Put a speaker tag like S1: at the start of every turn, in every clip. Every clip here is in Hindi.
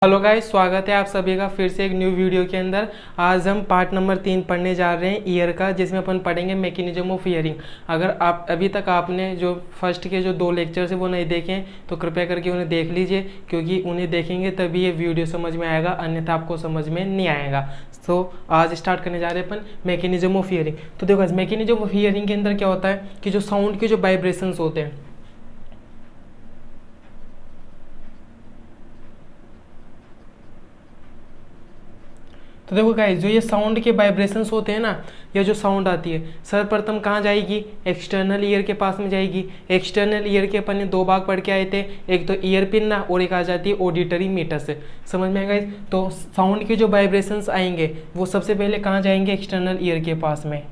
S1: हेलो गाइस, स्वागत है आप सभी का फिर से एक न्यू वीडियो के अंदर। आज हम पार्ट नंबर 3 पढ़ने जा रहे हैं ईयर का, जिसमें अपन पढ़ेंगे मैकेनिज्म ऑफ ईयरिंग। अगर आप अभी तक आपने जो फर्स्ट के जो 2 लेक्चर्स है वो नहीं देखे हैं तो कृपया करके उन्हें देख लीजिए, क्योंकि उन्हें देखेंगे तभी ये वीडियो समझ में आएगा, अन्यथा आपको समझ में नहीं आएगा। तो आज स्टार्ट करने जा रहे हैं अपन मैकेनिज्म ऑफ ईयरिंग। तो देखो, मैकेनिज्म ऑफ ईयरिंग के अंदर क्या होता है कि जो साउंड के जो वाइब्रेशंस होते हैं, तो देखो गाइस, जो ये साउंड के वाइब्रेशंस होते हैं ना, या जो साउंड आती है सर्वप्रथम कहाँ जाएगी? एक्सटर्नल ईयर के पास में जाएगी। एक्सटर्नल ईयर के अपन ने 2 भाग पढ़ के आए थे, एक तो ईयर पिन ना, और एक आ जाती है ऑडिटरी मीटर से। समझ में आएगा गाइस? तो साउंड के जो वाइब्रेशंस आएंगे वो सबसे पहले कहाँ जाएंगे? एक्सटर्नल ईयर के पास में।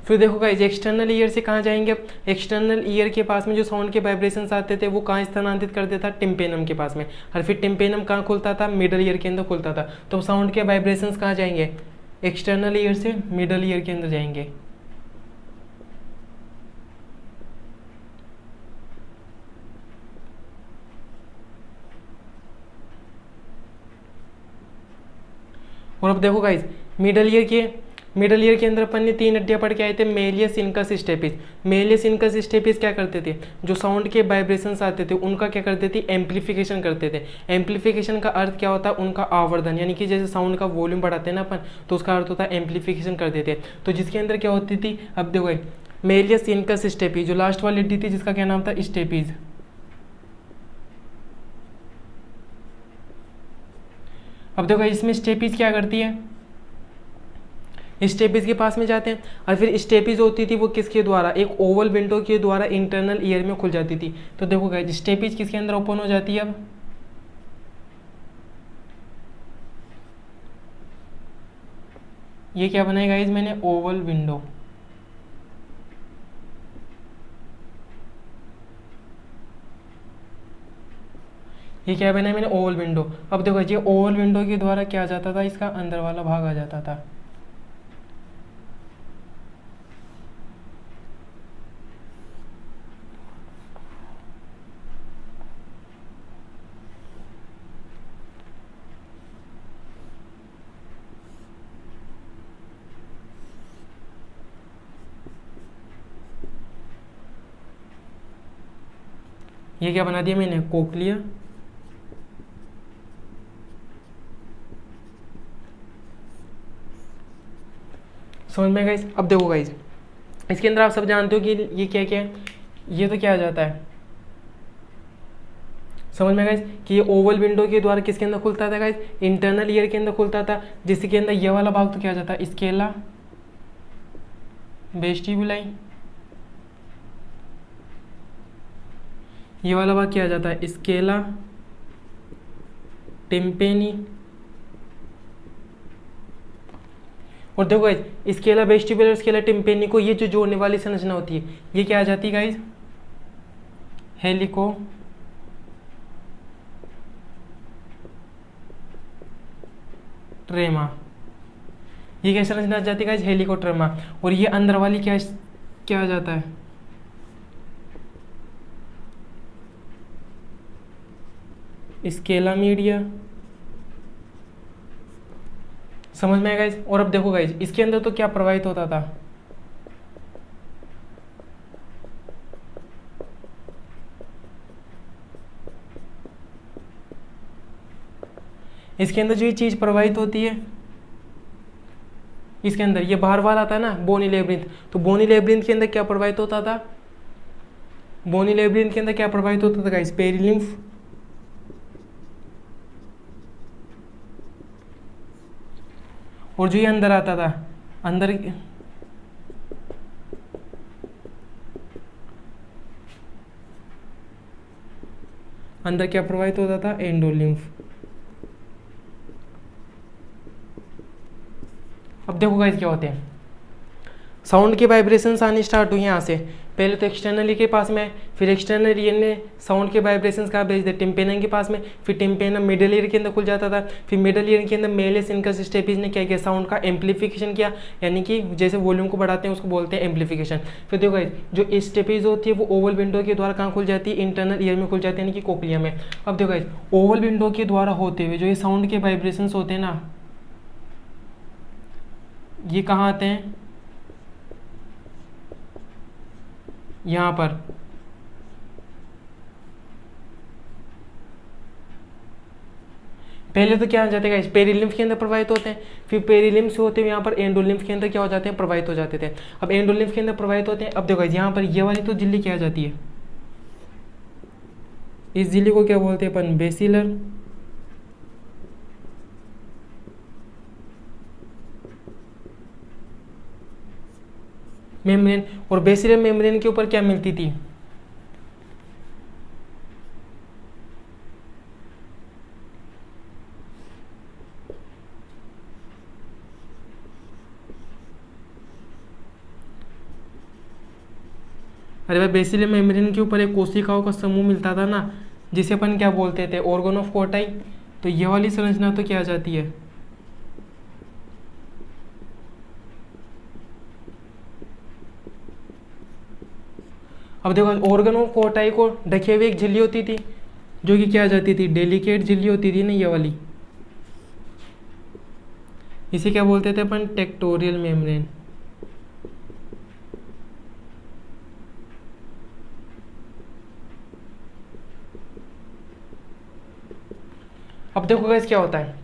S1: फिर देखो गाइस, एक्सटर्नल ईयर से कहाँ जाएंगे? एक्सटर्नल ईयर के पास में जो साउंड के वाइब्रेशंस आते थे वो कहाँ स्थानांतरित कर देता? टिम्पेनम के पास में। और फिर टिम्पेनम कहाँ खुलता था? मिडल ईयर के अंदर खुलता था। तो साउंड के वाइब्रेशंस कहाँ जाएंगे? एक्सटर्नल ईयर से मिडल ईयर के अंदर जाएंगे। और अब देखो गाइस, मिडल ईयर के अंदर अपन ने 3 हड्डियां पढ़ के आए थे, malleus, incus, stapes. Malleus, incus, stapes क्या करते थे? जो साउंड के वाइब्रेशंस आते थे उनका क्या करते थे? एम्पलीफिकेशन करते थे। एम्पलीफिकेशन का अर्थ क्या होता है? उनका आवर्धन, यानी कि जैसे साउंड का वॉल्यूम बढ़ाते हैं ना अपन, तो उसका अर्थ होता है एम्पलीफिकेशन कर देते हैं। तो जिसके अंदर क्या होती थी? अब देखो, मेलियस, इनकस, स्टेपिस, जो लास्ट वाली हड्डी थी जिसका क्या नाम था? स्टेपिस। अब देखो, इसमें स्टेपिस क्या करती है? स्टेपिस के पास में जाते हैं, और फिर स्टेपिस होती थी वो किसके द्वारा? एक ओवल विंडो के द्वारा इंटरनल ईयर में खुल जाती थी। तो देखो गाइस, स्टेपिस किसके अंदर ओपन हो जाती है? अब ये क्या बनाया गाइस मैंने? Oval window. ये क्या बनाया मैंने? Oval window. अब देखो, ये ओवल विंडो के द्वारा क्या आ जाता था? इसका अंदर वाला भाग आ जाता था। ये क्या बना दिया मैंने? कोक्लिया। समझ में गाइस? अब देखो गाइस, इसके अंदर आप सब जानते हो कि ये क्या क्या है? ये तो क्या आ जाता है? समझ में गाइस कि ये ओवल विंडो के द्वारा किसके अंदर खुलता था गाइस? इंटरनल ईयर के अंदर खुलता था, जिसके अंदर ये वाला भाग तो क्या आ जाता है? Scala, vestibuli. ये वाला भाग क्या आ जाता है? स्केला, टिम्पेनी। और देखो गाइस, स्केला वेस्टिबुलर, स्केला टिम्पेनी को ये जो जोड़ने वाली संरचना होती है ये क्या आ जाती है गाइस? हेलिको ट्रेमा। ये क्या संरचना आ जाती है गाइस? हेलिकोट्रेमा। और ये अंदर वाली क्या क्या आ जाता है? Scala media. समझ में आएगा गाइस? और अब देखो गाइस, इसके अंदर तो क्या प्रवाहित होता था? इसके अंदर जो ये चीज प्रवाहित होती है, इसके अंदर ये बाहर वाला आता है ना, बोनी लेब्रिंथ। तो बोनी लेब्रिंथ के अंदर क्या प्रवाहित होता था? बोनी लेब्रिंथ के अंदर क्या प्रवाहित होता था गाइस? पेरिलिम्फ। और जो ये अंदर आता था, अंदर अंदर क्या प्रवाहित होता था? एंडोलिम्फ। अब देखो गाइस क्या होते हैं, साउंड के वाइब्रेशंस आने स्टार्ट हुए यहाँ से, पहले तो एक्सटर्नल ईयर के पास में है, फिर एक्सटर्नल ईयर ने साउंड के वाइब्रेशंस कहाँ भेज दिए, टिम्पेनम के पास में, फिर टिम्पेनम मिडल ईयर के अंदर खुल जाता था, फिर मिडल ईयर के अंदर मेलिस इनकस स्टेपीज ने क्या किया, साउंड का एम्पलीफिकेशन किया, यानी कि जैसे वॉल्यूम को बढ़ाते हैं उसको बोलते हैं एम्पलीफिकेशन। फिर देखो गाइस जो स्टेपीज होती है वो ओवल विंडो के द्वारा कहाँ खुल जाती है, इंटरनल ईयर में खुल जाती है, यानी कि कोक्लिया में। अब देखो गाइस ओवल विंडो के द्वारा होते हुए जो ये साउंड के वाइब्रेशंस होते हैं ना, ये कहाँ आते हैं, यहाँ पर। पहले तो क्या आ जाते हैं, पेरिलिम्फ के अंदर प्रवाहित होते हैं, फिर पेरिलिम्फ से होते हुए यहाँ पर एंडोलिम्फ के अंदर क्या हो जाते हैं, प्रवाहित हो जाते थे। अब एंडोलिम्फ के अंदर प्रवाहित होते हैं। अब देखो यहाँ पर ये वाली तो झिल्ली क्या आ जाती है, इस झिल्ली को क्या बोलते हैं अपन, बेसिलर मेम्ब्रेन। और बेसिलर मेम्ब्रेन के ऊपर क्या मिलती थी, अरे भाई बेसिलर मेम्ब्रेन के ऊपर एक कोशिकाओं का समूह मिलता था ना, जिसे अपन क्या बोलते थे, ऑर्गन ऑफ कोटाई। तो ये वाली संरचना तो क्या आ जाती है, अब देखो ऑर्गन ऑफ कोटाई को ढके हुए एक झिल्ली होती थी जो कि क्या आ जाती थी, डेलिकेट झिल्ली होती थी ना ये वाली, इसे क्या बोलते थे अपन, टेक्टोरियल मेम्ब्रेन। अब देखो गाइस क्या होता है,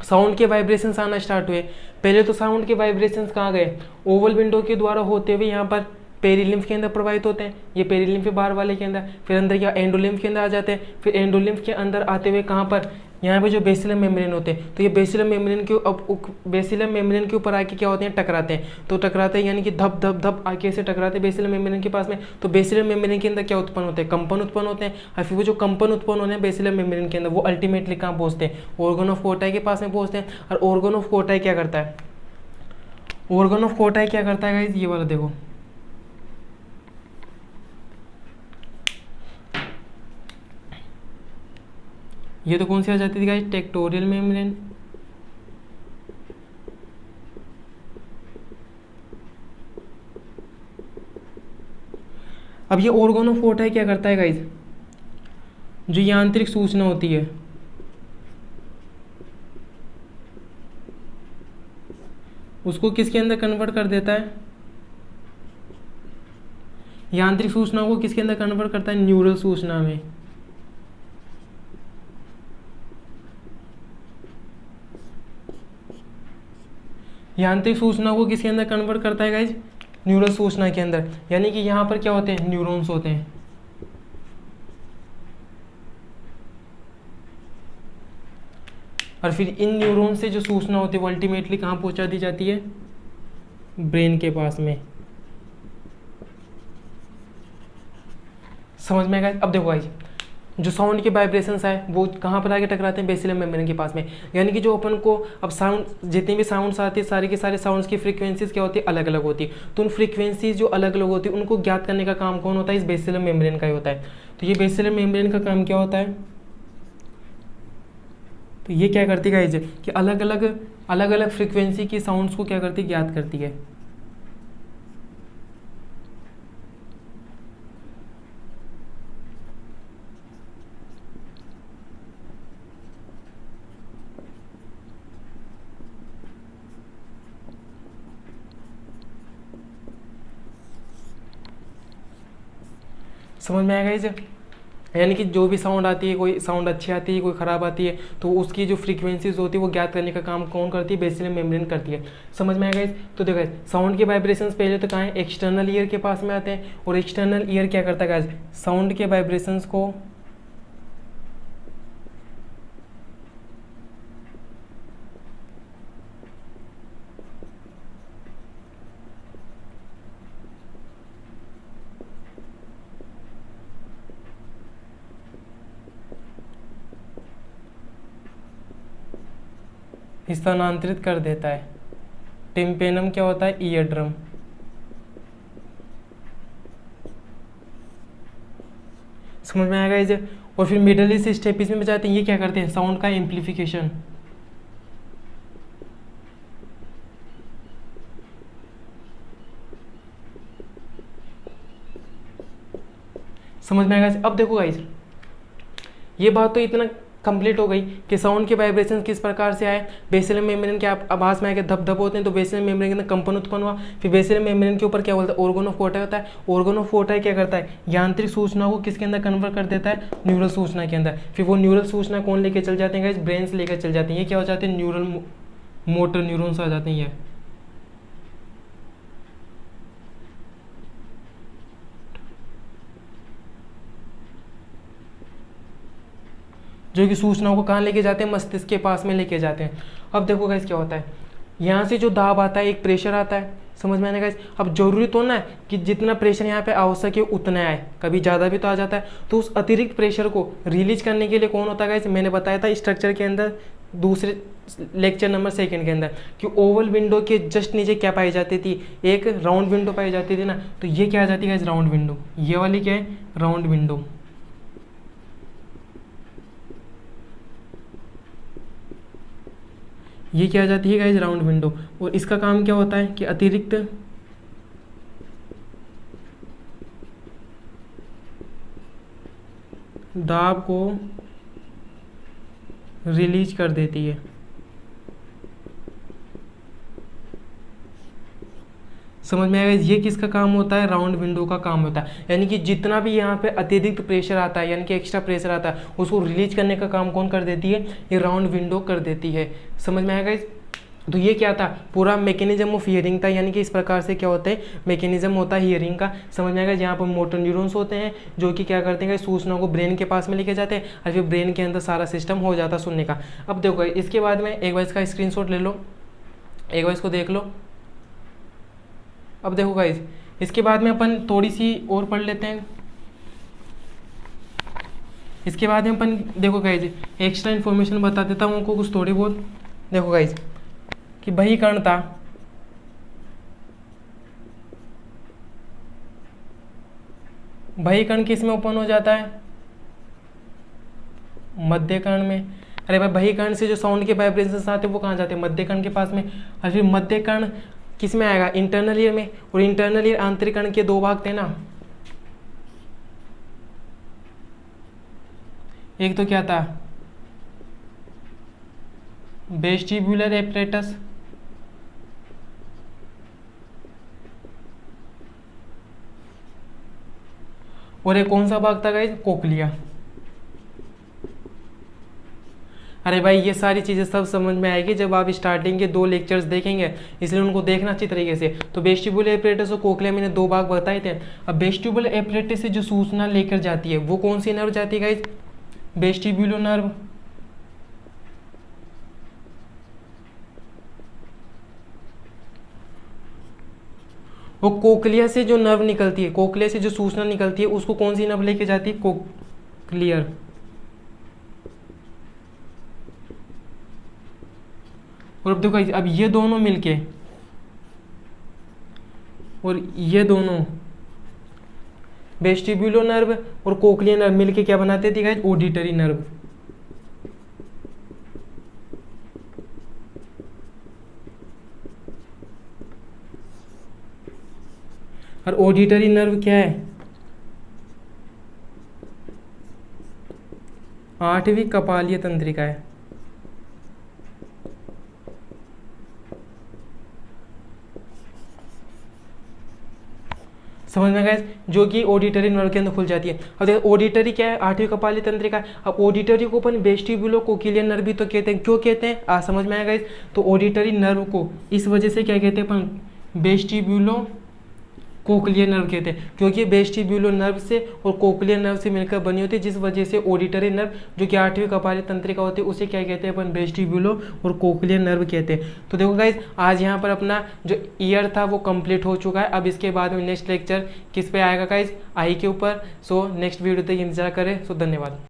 S1: साउंड के वाइब्रेशंस आना स्टार्ट हुए। पहले तो साउंड के वाइब्रेशंस कहाँ गए, ओवल विंडो के द्वारा होते हुए यहाँ पर पेरिलिम्फ के अंदर प्रवाहित होते हैं, ये पेरिलिम्फ बाहर वाले के अंदर, फिर अंदर क्या एंडोलिम्फ के अंदर आ जाते हैं, फिर एंडोलिम्फ के अंदर आते हुए कहाँ पर, यहाँ पे जो बेसिलर मेम्ब्रेन होते हैं, तो ये बेसिलर मेम्ब्रेन के अब बेसिलर मेम्ब्रेन के ऊपर आके क्या होते हैं, टकराते हैं। तो टकराते हैं यानी कि धप धप धप आके ऐसे टकराते हैं बेसिलर मेम्ब्रेन के पास में। तो बेसिलर मेम्ब्रेन के अंदर क्या उत्पन्न होते हैं, कंपन उत्पन्न होते हैं, और फिर वो जो कंपन उत्पन्न होने हैं बेसिलर मेम्ब्रेन के अंदर वो अल्टीमेटली कहाँ पहुँचते हैं, ऑर्गन ऑफ कोटाई के पास में पहुँचते हैं। और ऑर्गन ऑफ कोटाई क्या करता है, ऑर्गन ऑफ कोटाई क्या करता है गाइस, ये वाला देखो, ये तो कौन सी आ जाती थी गाइस, टेक्टोरियल मेम्ब्रेन। अब ये ऑर्गन ऑफ कोटाई क्या करता है गाइस, जो यांत्रिक सूचना होती है उसको किसके अंदर कन्वर्ट कर देता है, यांत्रिक सूचना को किसके अंदर कन्वर्ट करता है, न्यूरल सूचना में। यांत्रिक सूचना को किसके अंदर कन्वर्ट करता है गाइज, न्यूरल सूचना के अंदर। यानी कि यहाँ पर क्या होते हैं, न्यूरॉन्स होते हैं। और फिर इन न्यूरॉन से जो सूचना होती है वो अल्टीमेटली कहाँ पहुँचा दी जाती है, ब्रेन के पास में। समझ में आएगा। अब देखो गाइज जो साउंड के वाइब्रेशंस है वो कहाँ पर आके टकराते हैं, बेसिलर मेम्ब्रेन के पास में। यानी कि जो अपन को अब साउंड जितनी भी साउंड्स आती है सारे के सारे साउंड्स की फ्रीक्वेंसीज क्या होती है, अलग अलग होती है। तो उन फ्रीक्वेंसीज जो अलग अलग होती है उनको ज्ञात करने का काम कौन होता है, इस बेसिलर मेम्ब्रेन का ही होता है। तो ये बेसिलर मेम्ब्रेन का काम क्या होता है, तो ये क्या करती है गाइज कि अलग अलग फ्रीक्वेंसी की साउंड्स को क्या करती है, ज्ञात करती है। समझ में आएगा इसे। यानी कि जो भी साउंड आती है, कोई साउंड अच्छी आती है कोई ख़राब आती है, तो उसकी जो फ्रीक्वेंसीज होती है वो ज्ञात करने का काम कौन करती है, बेसिलर मेम्ब्रेन करती है। समझ में आएगा। तो देखो साउंड के वाइब्रेशंस पहले तो कहाँ है, एक्सटर्नल ईयर के पास में आते हैं। और एक्सटर्नल ईयर क्या करता है गाइस, साउंड के वाइब्रेशंस को स्थानांतरित कर देता है। टिम्पेनम क्या होता है, ईयर ड्रम। समझ में आएगा इसे। और फिर मिडल ईस्ट स्टेप इसमें बचाते हैं, ये क्या करते हैं, साउंड का एम्प्लीफिकेशन। समझ में आएगा। अब देखो गाइस, ये बात तो इतना कंप्लीट हो गई कि साउंड के वाइब्रेशन किस प्रकार से आए, बेसिलर मेम्ब्रेन के आप आवाज में आके धप धप होते हैं तो बेसिलर मेम्ब्रेन के अंदर कंपन उत्पन्न हुआ। फिर बेसिलर मेम्ब्रेन के ऊपर क्या बोलता है, ऑर्गन ऑफ फोटा होता है। ऑर्गन ऑफ फोटा क्या करता है, यांत्रिक सूचनाओं को किसके अंदर कन्वर्ट कर देता है, न्यूरल सूचना के अंदर। फिर वो न्यूरल सूचना कौन लेके चल जाते हैं गाइस, ब्रेन से लेकर चल जाते हैं। ये क्या हो जाते हैं, न्यूरल मोटर न्यूरॉन्स आ जाते हैं ये। जो कि सूचनाओं को कहाँ लेके जाते हैं, मस्तिष्क के पास में लेके जाते हैं। अब देखो गाइस क्या होता है, यहाँ से जो दाब आता है, एक प्रेशर आता है, समझ में आने गाइस। अब जरूरी तो ना है कि जितना प्रेशर यहाँ पे आवश्यक है उतना आए, कभी ज़्यादा भी तो आ जाता है। तो उस अतिरिक्त प्रेशर को रिलीज करने के लिए कौन होता है गाइस, मैंने बताया था स्ट्रक्चर के अंदर दूसरे लेक्चर नंबर 2 के अंदर कि ओवल विंडो के जस्ट नीचे क्या पाई जाती थी, एक राउंड विंडो पाई जाती थी ना। तो ये क्या आ जाती है गाइस, राउंड विंडो। ये वाली क्या है, राउंड विंडो। ये क्या आ जाती है गाइस, राउंड विंडो। और इसका काम क्या होता है कि अतिरिक्त दाब को रिलीज कर देती है। समझ में आएगा, ये किसका काम होता है, राउंड विंडो का काम होता है। यानी कि जितना भी यहाँ पे अतिरिक्त प्रेशर आता है, यानी कि एक्स्ट्रा प्रेशर आता है, उसको रिलीज करने का काम कौन कर देती है, ये राउंड विंडो कर देती है। समझ में आएगा। तो ये क्या था, पूरा मैकेनिज्म ऑफ हियरिंग था। यानी कि इस प्रकार से क्या होता है, मैकेनिज्म होता है हियरिंग का। समझ में आएगा, जहाँ पर मोटर न्यूरॉन्स होते हैं जो कि क्या करते हैं, सूचनाओं को ब्रेन के पास में लेके जाते हैं और फिर ब्रेन के अंदर सारा सिस्टम हो जाता है सुनने का। अब देखो इसके बाद में एक बार इसका स्क्रीनशॉट ले लो, एक बार इसको देख लो। अब देखो गाइस, इसके बाद में अपन थोड़ी सी और पढ़ लेते हैं। इसके बाद में अपन देखो गाइस, एक्स्ट्रा इन्फॉर्मेशन बता देता हूँ उनको कुछ थोड़ी बहुत। देखो गाइस कि बहिकर्ण था, बहिकर्ण किस में ओपन हो जाता है, मध्यकर्ण में। अरे भाई, बहिकर्ण से जो साउंड के वाइब्रेशंस आते हैं वो कहाँ जाते हैं, मध्यकर्ण के पास में। और फिर मध्यकर्ण किस में आएगा, इंटरनल ईयर में। और इंटरनल ईयर आंतरिक कर्ण के 2 भाग थे ना, एक तो क्या था, वेस्टिब्युलर एपरेटस, और एक कौन सा भाग था गाइस, कोक्लिया। अरे भाई, ये सारी चीज़ें सब समझ में आएगी जब आप स्टार्टिंग के 2 लेक्चर्स देखेंगे, इसलिए उनको देखना अच्छी तरीके से। तो वेस्टिब्युलर एपरेटस और कोक्लिया मैंने 2 भाग बताए थे। अब वेस्टिब्युलर एपरेटस से जो सूचना लेकर जाती है वो कौन सी नर्व जाती है गाइस, वेस्टिब्युलर नर्व। वो कोक्लिया से जो नर्व निकलती है, कोक्लिया से जो सूचना निकलती है उसको कौन सी नर्व लेके जाती है, कोक्लियर। और अब देखो, अब ये दोनों मिलके और ये दोनों वेस्टिब्युलर नर्व और कोक्लियर नर्व मिलके क्या बनाते थे गाइस, ऑडिटरी नर्व। और ऑडिटरी नर्व क्या है, 8वीं कपालीय तंत्रिका है। समझ में गए, जो कि ऑडिटरी नर्व के अंदर खुल जाती है। अब देखो ऑडिटरी क्या है, 8वीं कपालीय तंत्रिका। अब ऑडिटरी को अपन वेस्टिब्युलो कोक्लियर नर्व भी तो कहते हैं। क्यों कहते हैं, समझ में आएगा। तो ऑडिटरी नर्व को इस वजह से क्या कहते हैं अपन, वेस्टिब्युलो कोक्लियर नर्व कहते हैं, क्योंकि वेस्टिब्युलर नर्व से और कोक्लियर नर्व से मिलकर बनी होती है, जिस वजह से ऑडिटरी नर्व जो कि 8वीं कपालीय तंत्रिका होती है उसे क्या कहते हैं अपन, वेस्टिब्युलो और कोक्लियर नर्व कहते हैं। तो देखो गाइज, आज यहाँ पर अपना जो ईयर था वो कंप्लीट हो चुका है। अब इसके बाद में नेक्स्ट लेक्चर किस पे आएगा गाइज, आई के ऊपर। सो नेक्स्ट वीडियो तक इंतजार करें। सो धन्यवाद।